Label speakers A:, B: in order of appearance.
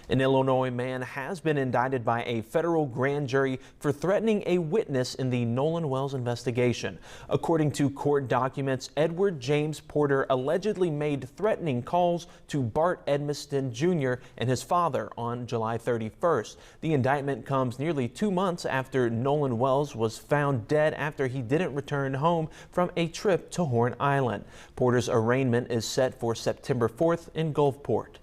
A: An Illinois man has been indicted by a federal grand jury for threatening a witness in the Nolan Wells investigation. According to court documents, Edward James Porter allegedly made threatening calls to Bart Edmiston Jr. and his father on July 31st. The indictment comes nearly 2 months after Nolan Wells was found dead after he didn't return home from a trip to Horn Island. Porter's arraignment is set for September 4th in Gulfport.